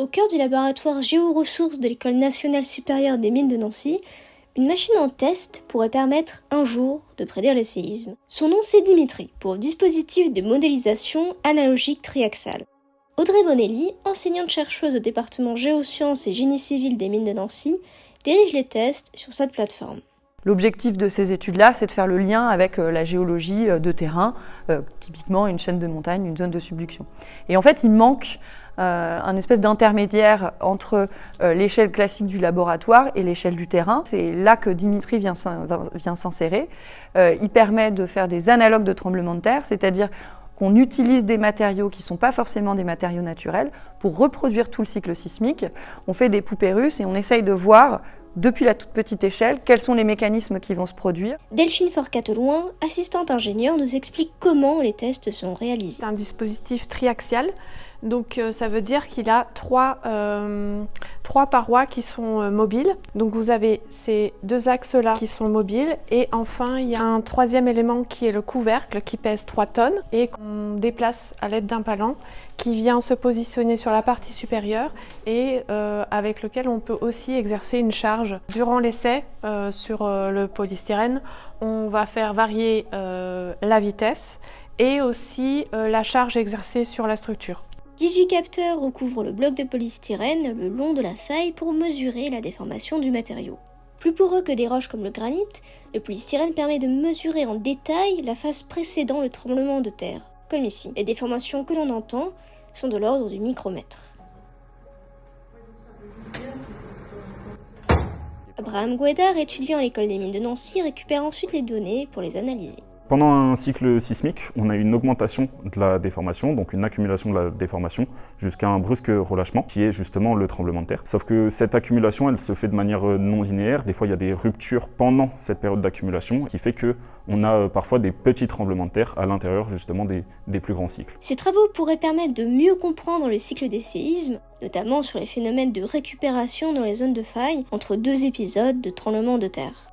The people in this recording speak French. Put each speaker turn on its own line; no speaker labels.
Au cœur du laboratoire Géoressources de l'École nationale supérieure des mines de Nancy, une machine en test pourrait permettre un jour de prédire les séismes. Son nom c'est Dimitri, pour dispositif de modélisation analogique triaxiale. Audrey Bonelli, enseignante-chercheuse au département Géosciences et Génie civil des mines de Nancy, dirige les tests sur cette plateforme.
L'objectif de ces études-là, c'est de faire le lien avec la géologie de terrain, typiquement une chaîne de montagne, une zone de subduction. Et en fait, il manque un espèce d'intermédiaire entre l'échelle classique du laboratoire et l'échelle du terrain. C'est là que Dimitri vient s'insérer. Il permet de faire des analogues de tremblements de terre, c'est-à-dire qu'on utilise des matériaux qui ne sont pas forcément des matériaux naturels pour reproduire tout le cycle sismique. On fait des poupées russes et on essaye de voir, depuis la toute petite échelle, quels sont les mécanismes qui vont se produire.
Delphine Forcateloin, assistante ingénieure, nous explique comment les tests sont réalisés.
C'est un dispositif triaxial, donc ça veut dire qu'il a trois parois qui sont mobiles. Donc vous avez ces deux axes-là qui sont mobiles et enfin il y a un troisième élément qui est le couvercle qui pèse 3 tonnes et qu'on déplace à l'aide d'un palan qui vient se positionner sur la partie supérieure et avec lequel on peut aussi exercer une charge. Durant l'essai sur le polystyrène, on va faire varier la vitesse et aussi la charge exercée sur la structure.
18 capteurs recouvrent le bloc de polystyrène le long de la faille pour mesurer la déformation du matériau. Plus poreux que des roches comme le granit, le polystyrène permet de mesurer en détail la phase précédant le tremblement de terre, comme ici. Les déformations que l'on entend sont de l'ordre du micromètre. Abraham Guédard, étudiant à l'école des mines de Nancy, récupère ensuite les données pour les analyser.
Pendant un cycle sismique, on a une augmentation de la déformation, donc une accumulation de la déformation, jusqu'à un brusque relâchement, qui est justement le tremblement de terre. Sauf que cette accumulation, elle se fait de manière non linéaire. Des fois, il y a des ruptures pendant cette période d'accumulation, qui fait qu'on a parfois des petits tremblements de terre à l'intérieur justement des plus grands cycles.
Ces travaux pourraient permettre de mieux comprendre le cycle des séismes, notamment sur les phénomènes de récupération dans les zones de faille entre deux épisodes de tremblements de terre.